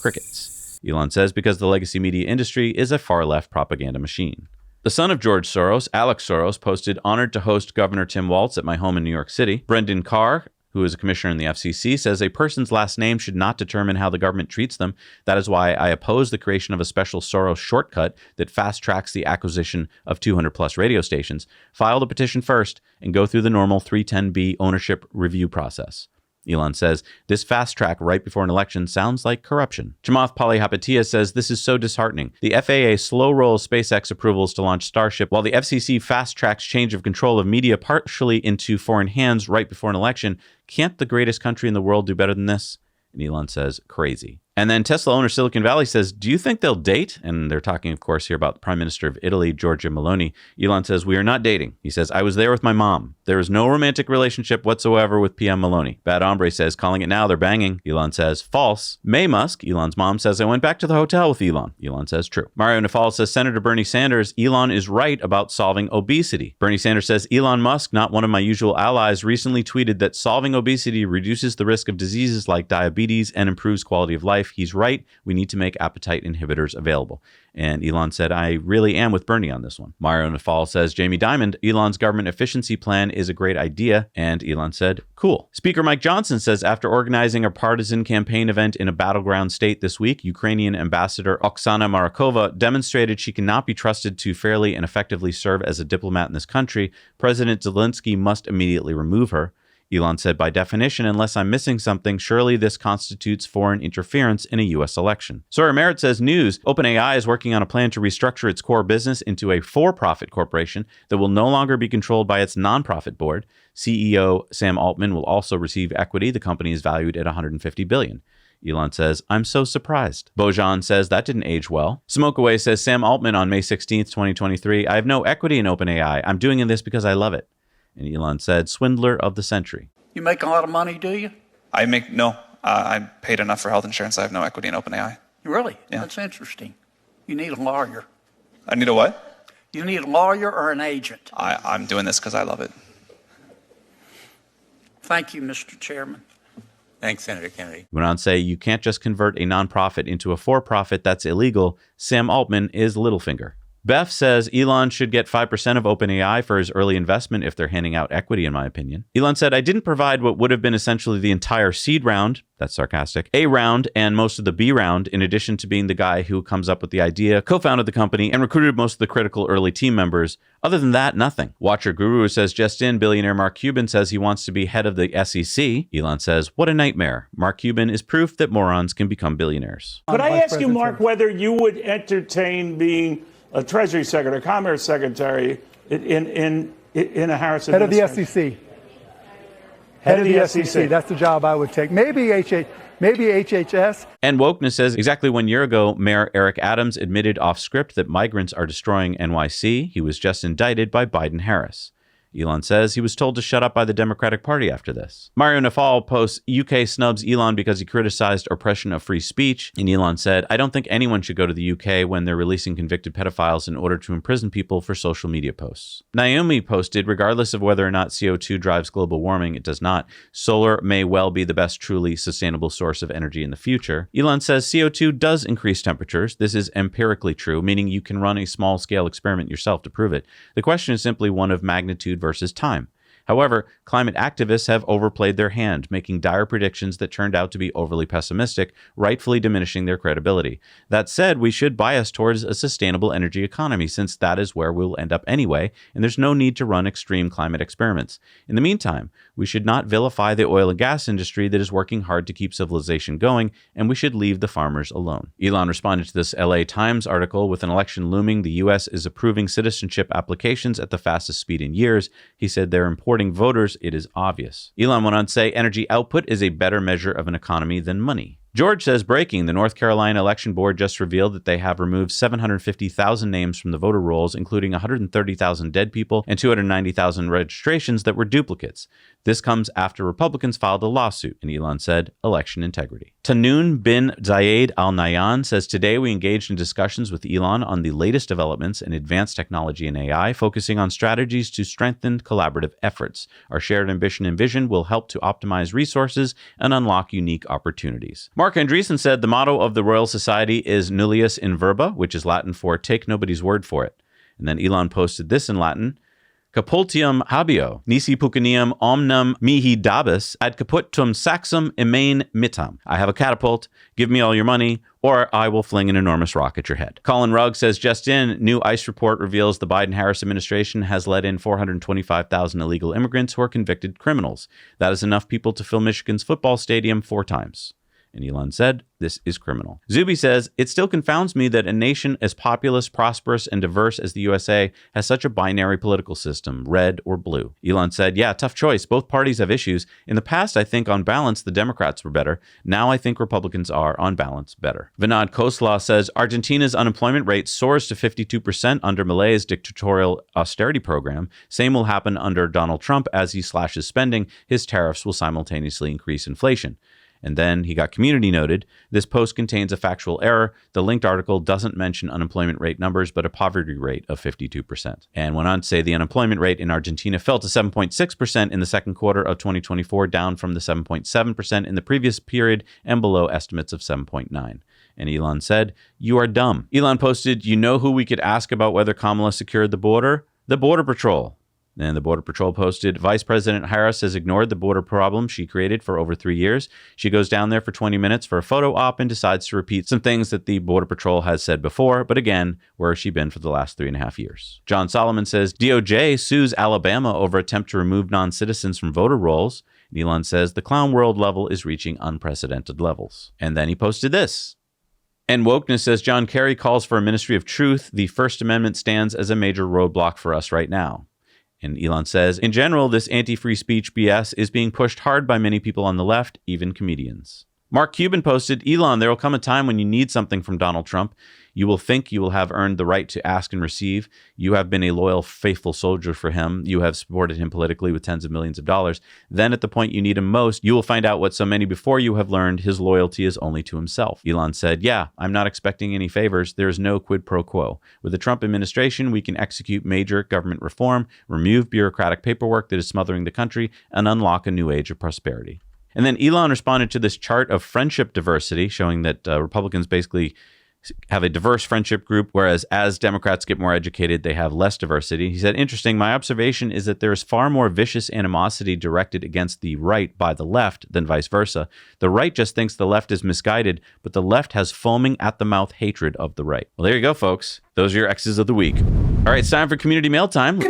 crickets. Elon says because the legacy media industry is a far-left propaganda machine. The son of George Soros, Alex Soros, posted, honored to host Governor Tim Walz at my home in New York City. Brendan Carr, who is a commissioner in the FCC, says a person's last name should not determine how the government treats them. That is why I oppose the creation of a special Soros shortcut that fast-tracks the acquisition of 200-plus radio stations. File the petition first and go through the normal 310B ownership review process. Elon says, this fast track right before an election sounds like corruption. Chamath Palihapitiya says, this is so disheartening. The FAA slow rolls SpaceX approvals to launch Starship, while the FCC fast tracks change of control of media partially into foreign hands right before an election. Can't the greatest country in the world do better than this? And Elon says, crazy. And then Tesla owner Silicon Valley says, do you think they'll date? And they're talking, of course, here about the Prime Minister of Italy, Giorgia Meloni. Elon says, we are not dating. He says, I was there with my mom. There is no romantic relationship whatsoever with PM Meloni. Bad Hombre says, calling it now, they're banging. Elon says, false. May Musk, Elon's mom, says, I went back to the hotel with Elon. Elon says, true. Mario Nafal says, Senator Bernie Sanders, Elon is right about solving obesity. Bernie Sanders says, Elon Musk, not one of my usual allies, recently tweeted that solving obesity reduces the risk of diseases like diabetes and improves quality of life. He's right. We need to make appetite inhibitors available. And Elon said, I really am with Bernie on this one. Mario Nafal says, Jamie Dimon, Elon's government efficiency plan is a great idea. And Elon said, cool. Speaker Mike Johnson says, after organizing a partisan campaign event in a battleground state this week, Ukrainian Ambassador Oksana Marakova demonstrated she cannot be trusted to fairly and effectively serve as a diplomat in this country. President Zelensky must immediately remove her. Elon said, by definition, unless I'm missing something, surely this constitutes foreign interference in a U.S. election. Sawyer Merritt says, news, OpenAI is working on a plan to restructure its core business into a for-profit corporation that will no longer be controlled by its nonprofit board. CEO Sam Altman will also receive equity. The company is valued at $150 billion. Elon says, I'm so surprised. Bojan says, that didn't age well. Smokeaway says, Sam Altman on May 16th, 2023, I have no equity in OpenAI. I'm doing this because I love it. And Elon said, swindler of the century. You make a lot of money, do you? No. I paid enough for health insurance. I have no equity in OpenAI. Really? Yeah. That's interesting. You need a lawyer. I need a what? You need a lawyer or an agent. I'm doing this because I love it. Thank you, Mr. Chairman. Thanks, Senator Kennedy. He went on to say, you can't just convert a nonprofit into a for-profit. That's illegal. Sam Altman is Littlefinger. Beth says Elon should get 5% of OpenAI for his early investment if they're handing out equity, in my opinion. Elon said, I didn't provide what would have been essentially the entire seed round, that's sarcastic, A round and most of the B round, in addition to being the guy who comes up with the idea, co-founded the company, and recruited most of the critical early team members. Other than that, nothing. Watcher Guru says, just in, billionaire Mark Cuban says he wants to be head of the SEC. Elon says, what a nightmare. Mark Cuban is proof that morons can become billionaires. Could I ask you, Mark, whether you would entertain being a Treasury Secretary, Commerce Secretary in a Harris Head of administration? the SEC. Head of the SEC. That's the job I would take. Maybe HHS. And Wokeness says, exactly 1 year ago, Mayor Eric Adams admitted off script that migrants are destroying NYC. He was just indicted by Biden-Harris. Elon says he was told to shut up by the Democratic Party after this. Mario Nafal posts, UK snubs Elon because he criticized oppression of free speech. And Elon said, I don't think anyone should go to the UK when they're releasing convicted pedophiles in order to imprison people for social media posts. Naomi posted, regardless of whether or not CO2 drives global warming, it does not. Solar may well be the best truly sustainable source of energy in the future. Elon says CO2 does increase temperatures. This is empirically true, meaning you can run a small-scale experiment yourself to prove it. The question is simply one of magnitude versus time. However, climate activists have overplayed their hand, making dire predictions that turned out to be overly pessimistic, rightfully diminishing their credibility. That said, we should bias towards a sustainable energy economy, since that is where we'll end up anyway, and there's no need to run extreme climate experiments. In the meantime, we should not vilify the oil and gas industry that is working hard to keep civilization going, and we should leave the farmers alone. Elon responded to this LA Times article, with an election looming, the U.S. is approving citizenship applications at the fastest speed in years. He said they're importing voters, it is obvious. Elon went on to say, energy output is a better measure of an economy than money. George says, breaking, the North Carolina Election Board just revealed that they have removed 750,000 names from the voter rolls, including 130,000 dead people and 290,000 registrations that were duplicates. This comes after Republicans filed a lawsuit, and Elon said, election integrity. Tanoon bin Zayed Al Nahyan says, today we engaged in discussions with Elon on the latest developments in advanced technology and AI, focusing on strategies to strengthen collaborative efforts. Our shared ambition and vision will help to optimize resources and unlock unique opportunities. Mark Andreessen said the motto of the Royal Society is nullius in verba, which is Latin for take nobody's word for it. And then Elon posted this in Latin, Capultium habeo, nisi pucanium omnum mihi dabis, ad caput saxum emain mitam. I have a catapult, give me all your money, or I will fling an enormous rock at your head. Colin Rugg says, just in, new ICE report reveals the Biden-Harris administration has let in 425,000 illegal immigrants who are convicted criminals. That is enough people to fill Michigan's football stadium 4 times. And Elon said, this is criminal. Zuby says, it still confounds me that a nation as populous, prosperous, and diverse as the USA has such a binary political system, red or blue. Elon said, yeah, tough choice. Both parties have issues. In the past, I think on balance, the Democrats were better. Now I think Republicans are, on balance, better. Vinod Khosla says, Argentina's unemployment rate soars to 52% under Milei's dictatorial austerity program. Same will happen under Donald Trump as he slashes spending. His tariffs will simultaneously increase inflation. And then he got community noted. This post contains a factual error. The linked article doesn't mention unemployment rate numbers, but a poverty rate of 52%. And went on to say the unemployment rate in Argentina fell to 7.6% in the second quarter of 2024, down from the 7.7% in the previous period and below estimates of 7.9%. And Elon said, you are dumb. Elon posted, you know who we could ask about whether Kamala secured the border? The Border Patrol. And the Border Patrol posted, Vice President Harris has ignored the border problem she created for over 3 years. She goes down there for 20 minutes for a photo op and decides to repeat some things that the Border Patrol has said before. But again, where has she been for the last 3.5 years? John Solomon says, DOJ sues Alabama over attempt to remove non-citizens from voter rolls. And Elon says, the clown world level is reaching unprecedented levels. And then he posted this. And Wokeness says, John Kerry calls for a ministry of truth. The First Amendment stands as a major roadblock for us right now. And Elon says, in general, this anti-free speech BS is being pushed hard by many people on the left, even comedians. Mark Cuban posted, Elon, there will come a time when you need something from Donald Trump. You will think you will have earned the right to ask and receive. You have been a loyal, faithful soldier for him. You have supported him politically with tens of millions of dollars. Then at the point you need him most, you will find out what so many before you have learned. His loyalty is only to himself. Elon said, yeah, I'm not expecting any favors. There is no quid pro quo. With the Trump administration, we can execute major government reform, remove bureaucratic paperwork that is smothering the country, and unlock a new age of prosperity. And then Elon responded to this chart of friendship diversity, showing that Republicans basically have a diverse friendship group, whereas as Democrats get more educated, they have less diversity. He said, interesting, my observation is that there is far more vicious animosity directed against the right by the left than vice versa. The right just thinks the left is misguided, but the left has foaming at the mouth hatred of the right. Well, there you go, folks. Those are your X's of the week. All right, it's time for Community Mail Time.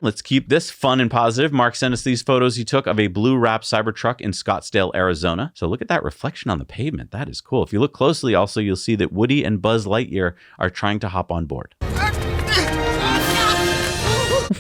Let's keep this fun and positive. Mark sent us these photos he took of a blue wrapped Cybertruck in Scottsdale, Arizona. So look at that reflection on the pavement. That is cool. If you look closely, also, you'll see that Woody and Buzz Lightyear are trying to hop on board.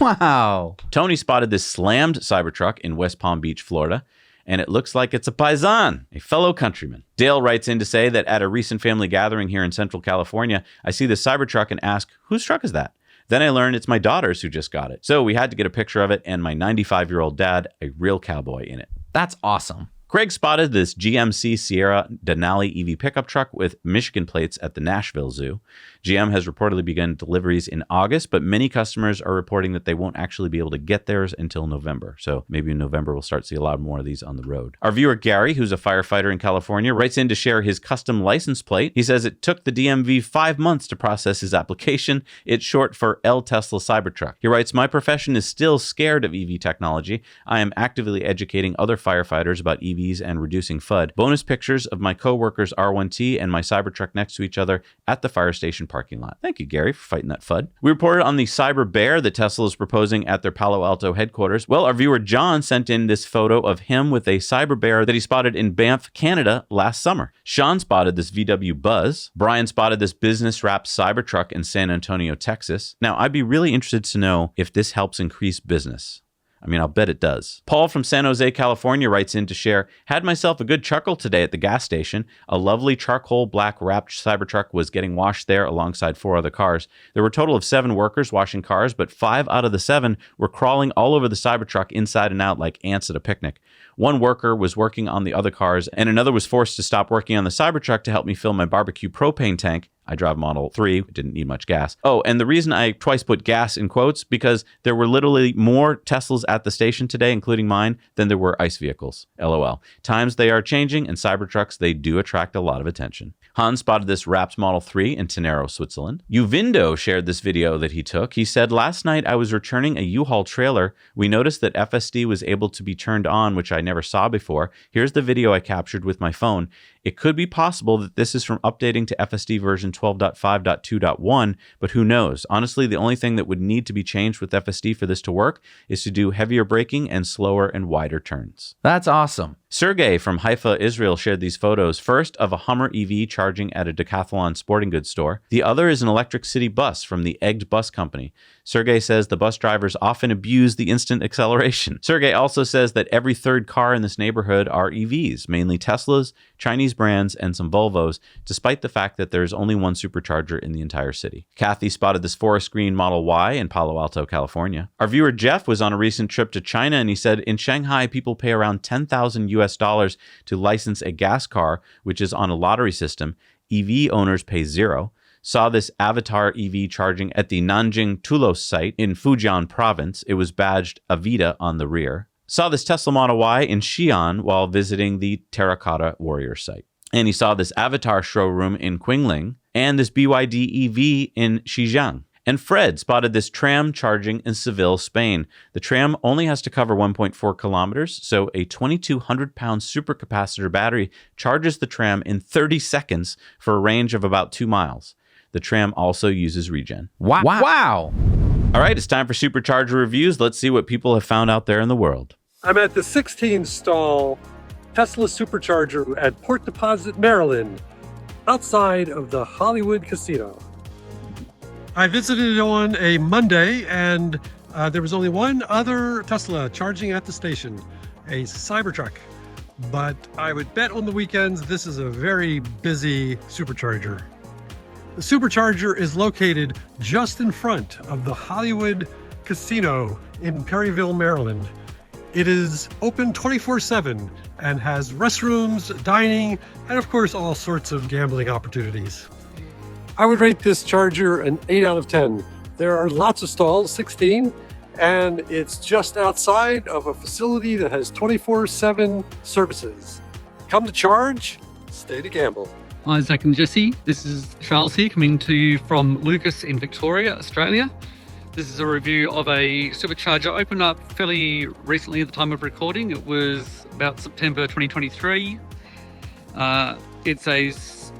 Wow. Tony spotted this slammed Cybertruck in West Palm Beach, Florida, and it looks like it's a paisan, a fellow countryman. Dale writes in to say that at a recent family gathering here in Central California, I see the Cybertruck and ask, whose truck is that? Then I learned it's my daughter's who just got it. So we had to get a picture of it and my 95-year-old dad, a real cowboy in it. That's awesome. Craig spotted this GMC Sierra Denali EV pickup truck with Michigan plates at the Nashville Zoo. GM has reportedly begun deliveries in August, but many customers are reporting that they won't actually be able to get theirs until November. So maybe in November, we'll start to see a lot more of these on the road. Our viewer, Gary, who's a firefighter in California, writes in to share his custom license plate. He says it took the DMV 5 months to process his application. It's short for El Tesla Cybertruck. He writes, my profession is still scared of EV technology. I am actively educating other firefighters about EVs and reducing FUD. Bonus pictures of my coworkers R1T and my Cybertruck next to each other at the fire station parking lot. Thank you, Gary, for fighting that FUD. We reported on the Cyber Bear that Tesla is proposing at their Palo Alto headquarters. Well, our viewer John sent in this photo of him with a Cyber Bear that he spotted in Banff, Canada last summer. Sean spotted this VW Buzz. Brian spotted this business-wrapped Cybertruck in San Antonio, Texas. Now, I'd be really interested to know if this helps increase business. I mean, I'll bet it does. Paul from San Jose, California writes in to share, had myself a good chuckle today at the gas station. A lovely charcoal black wrapped Cybertruck was getting washed there alongside 4 other cars. There were a total of 7 workers washing cars, but 5 out of the 7 were crawling all over the Cybertruck inside and out like ants at a picnic. One worker was working on the other cars, and another was forced to stop working on the Cybertruck to help me fill my barbecue propane tank. I drive Model 3. It didn't need much gas. Oh, and the reason I twice put gas in quotes, because there were literally more Teslas at the station today, including mine, than there were ICE vehicles. LOL. Times they are changing, and Cybertrucks, they do attract a lot of attention. Hans spotted this wrapped Model 3 in Tenero, Switzerland. Uvindo shared this video that he took. He said, last night I was returning a U-Haul trailer. We noticed that FSD was able to be turned on, which I never saw before. Here's the video I captured with my phone. It could be possible that this is from updating to FSD version 12.5.2.1, but who knows? Honestly, the only thing that would need to be changed with FSD for this to work is to do heavier braking and slower and wider turns. That's awesome. Sergey from Haifa, Israel shared these photos. First of a Hummer EV charging at a Decathlon sporting goods store. The other is an electric city bus from the Egged Bus Company. Sergey says the bus drivers often abuse the instant acceleration. Sergey also says that every 3rd car in this neighborhood are EVs, mainly Teslas, Chinese brands, and some Volvos, despite the fact that there's only one supercharger in the entire city. Kathy spotted this forest green Model Y in Palo Alto, California. Our viewer Jeff was on a recent trip to China, and he said, in Shanghai, people pay around $10,000 US to license a gas car, which is on a lottery system. EV owners pay $0. Saw this Avatar EV charging at the Nanjing Tulos site in Fujian province. It was badged Avida on the rear. Saw this Tesla Model Y in Xi'an while visiting the Terracotta Warrior site. And he saw this Avatar showroom in Qingling and this BYD EV in Xizang. And Fred spotted this tram charging in Seville, Spain. The tram only has to cover 1.4 kilometers, so a 2,200-pound supercapacitor battery charges the tram in 30 seconds for a range of about 2 miles. The tram also uses regen. Wow. All right, it's time for Supercharger reviews. Let's see what people have found out there in the world. I'm at the 16-stall Tesla Supercharger at Port Deposit, Maryland, outside of the Hollywood Casino. I visited on a Monday, and there was only one other Tesla charging at the station, a Cybertruck. But I would bet on the weekends this is a very busy Supercharger. The Supercharger is located just in front of the Hollywood Casino in Perryville, Maryland. It is open 24/7 and has restrooms, dining, and of course all sorts of gambling opportunities. I would rate this charger an 8 out of 10. There are lots of stalls, 16, and it's just outside of a facility that has 24/7 services. Come to charge, stay to gamble. Hi, Zach and Jesse. This is Charles here, coming to you from Lucas in Victoria, Australia. This is a review of a Supercharger opened up fairly recently at the time of recording. It was about September 2023. It's a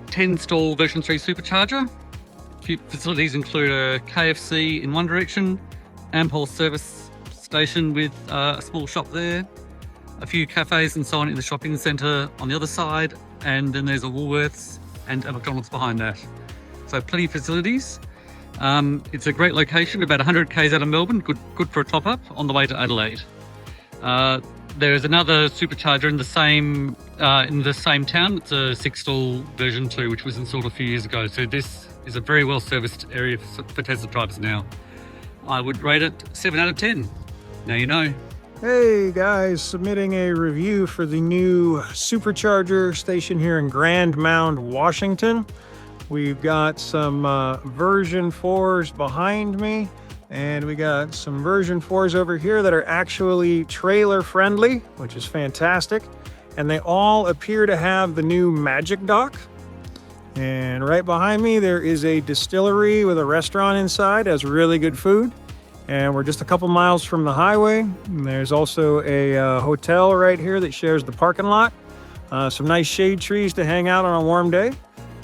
10-stall version 3 Supercharger. A few facilities include a KFC in one direction, Ampol service station with a small shop there, a few cafes and so on in the shopping centre on the other side, and then there's a Woolworths and a McDonald's behind that. So plenty of facilities. It's a great location, about 100 k's out of Melbourne, good for a top-up on the way to Adelaide. There is another Supercharger in the same town. It's a 6-stall version 2, which was installed a few years ago. So this is a very well-serviced area for Tesla drivers now. I would rate it 7 out of 10. Now you know. Hey guys, submitting a review for the new Supercharger station here in Grand Mound, Washington. We've got some version 4s behind me, and we got some version 4s over here that are actually trailer friendly, which is fantastic. And they all appear to have the new Magic Dock. And right behind me, there is a distillery with a restaurant inside, has really good food. And we're just a couple miles from the highway. And there's also a hotel right here that shares the parking lot. Some nice shade trees to hang out on a warm day.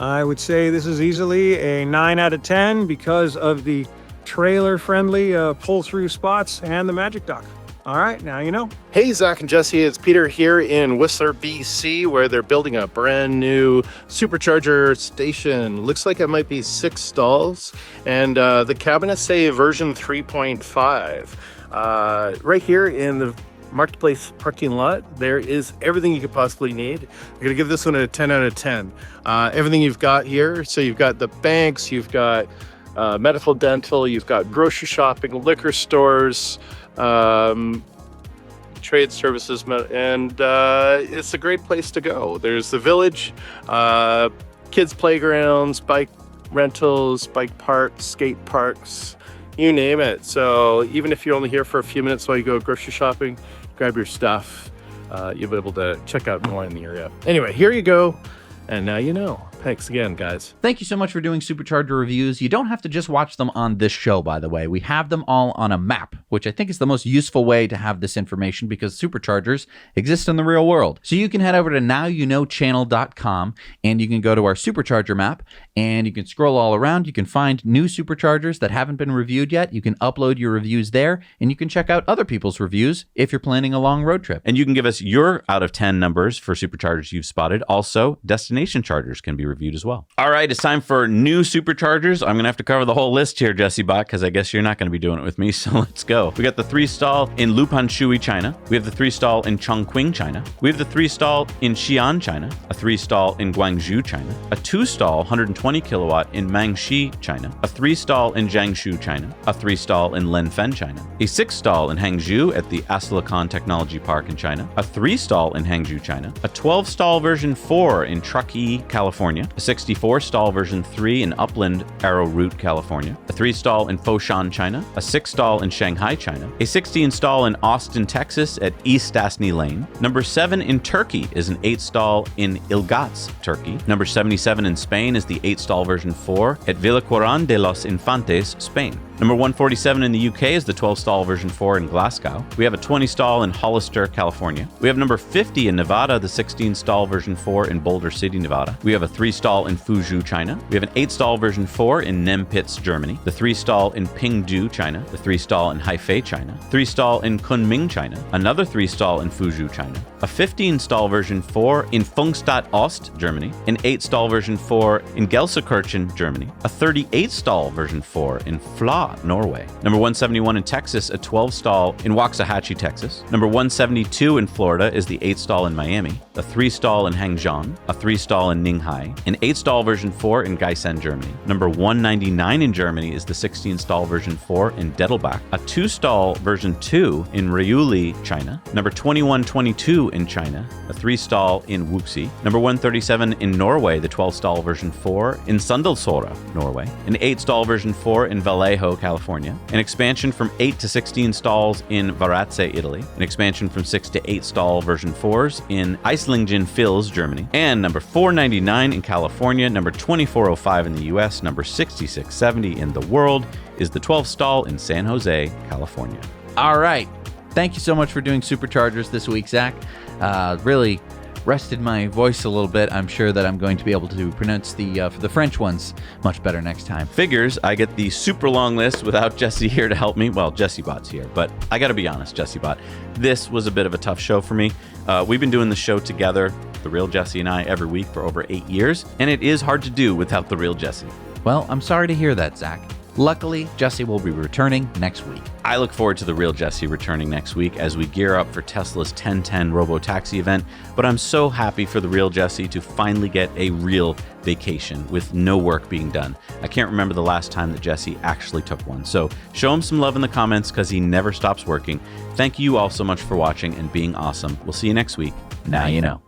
I would say this is easily a 9 out of 10 because of the trailer-friendly pull-through spots and the Magic Dock. All right, now you know. Hey, Zach and Jesse, it's Peter here in Whistler, BC, where they're building a brand new Supercharger station. Looks like it might be 6 stalls, and the cabinets say version 3.5. Right here in the Marketplace parking lot, there is everything you could possibly need. I'm gonna give this one a 10 out of 10. Everything you've got here, so you've got the banks, you've got medical, dental, you've got grocery shopping, liquor stores, trade services, and it's a great place to go. There's the village, kids playgrounds, bike rentals, bike parks, skate parks, you name it. So even if you're only here for a few minutes while you go grocery shopping, grab your stuff, you'll be able to check out more in the area. Anyway, here you go, and now you know. Thanks again, guys. Thank you so much for doing Supercharger reviews. You don't have to just watch them on this show, by the way. We have them all on a map, which I think is the most useful way to have this information because Superchargers exist in the real world. So you can head over to nowyouknowchannel.com and you can go to our Supercharger map and you can scroll all around. You can find new Superchargers that haven't been reviewed yet. You can upload your reviews there and you can check out other people's reviews if you're planning a long road trip. And you can give us your out of 10 numbers for Superchargers you've spotted. Also, destination chargers can be reviewed as well. All right, it's time for new Superchargers. I'm going to have to cover the whole list here, JesseBot, because I guess you're not going to be doing it with me, so let's go. We got the 3-stall in Lupanshui, China. We have the 3-stall in Chongqing, China. We have the 3-stall in Xi'an, China. A 3-stall in Guangzhou, China. A 2-stall 120 kilowatt in Mangxi, China. A 3-stall in Jiangsu, China. A 3-stall in Lenfen, China. A 6-stall in Hangzhou at the A.S.S Technology Park in China. A 3-stall in Hangzhou, China. A 12-stall version 4 in Truckee, California. A 64-stall version 3 in Upland, Arrowroot, California. A 3-stall in Foshan, China. A 6-stall in Shanghai, China. A 16-stall in Austin, Texas at East Stastny Lane. Number 7 in Turkey is an 8-stall in Ilgaz, Turkey. Number 77 in Spain is the 8-stall version 4 at Villacorán de los Infantes, Spain. Number 147 in the UK is the 12-stall version 4 in Glasgow. We have a 20-stall in Hollister, California. We have number 50 in Nevada, the 16-stall version 4 in Boulder City, Nevada. We have a 3-stall in Fuzhou, China. We have an 8-stall version 4 in Nempitz, Germany. The 3-stall in Pingdu, China. The 3-stall in Haifei, China. 3-stall in Kunming, China. Another 3-stall in Fuzhou, China. A 15-stall version 4 in Pfungstadt Ost, Germany. An 8-stall version 4 in Gelsenkirchen, Germany. A 38-stall version 4 in Fla, Norway. Number 171 in Texas, a 12-stall in Waxahachie, Texas. Number 172 in Florida is the 8-stall in Miami. a 3-stall in Hangzhou, a 3-stall in Ninghai, an 8-stall version 4 in Gießen, Germany. Number 199 in Germany is the 16-stall version 4 in Dettelbach, a 2-stall version 2 in Riuli, China. Number 2122 in China, a 3-stall in Wuxi. Number 137 in Norway, the 12-stall version 4 in Sandalsora, Norway. An 8-stall version 4 in Vallejo, California. An expansion from 8 to 16 stalls in Varazze, Italy. An expansion from 6 to 8-stall version 4s in Eislingen, Fils, Germany. And number 499 in California, number 2405 in the US, number 6670 in the world is the 12-stall in San Jose, California. All right. Thank you so much for doing Superchargers this week, Zach. Really rested my voice a little bit. I'm sure that I'm going to be able to pronounce the French ones much better next time. Figures I get the super long list without Jesse here to help me. Well, JesseBot's here, but I got to be honest, JesseBot, this was a bit of a tough show for me. We've been doing the show together, the real Jesse and I, every week for over 8 years, and it is hard to do without the real Jesse. Well, I'm sorry to hear that, Zach. Luckily, Jesse will be returning next week. I look forward to the real Jesse returning next week as we gear up for Tesla's 1010 Robotaxi event, but I'm so happy for the real Jesse to finally get a real vacation with no work being done. I can't remember the last time that Jesse actually took one, so show him some love in the comments because he never stops working. Thank you all so much for watching and being awesome. We'll see you next week. Now you know.